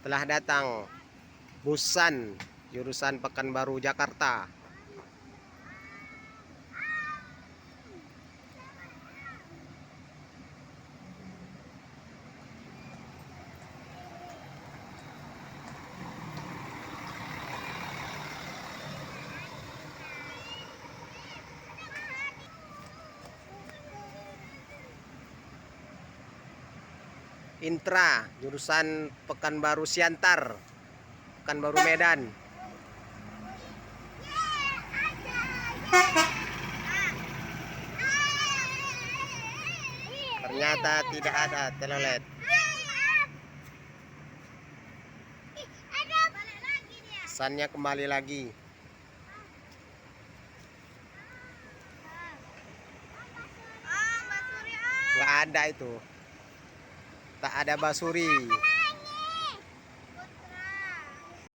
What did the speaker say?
telah datang busan jurusan Pekanbaru Jakarta. Intra jurusan Pekanbaru Siantar, Pekanbaru Medan. Ternyata tidak ada telolet. Sannya kembali lagi. Nggak ada itu. Tak ada basuri.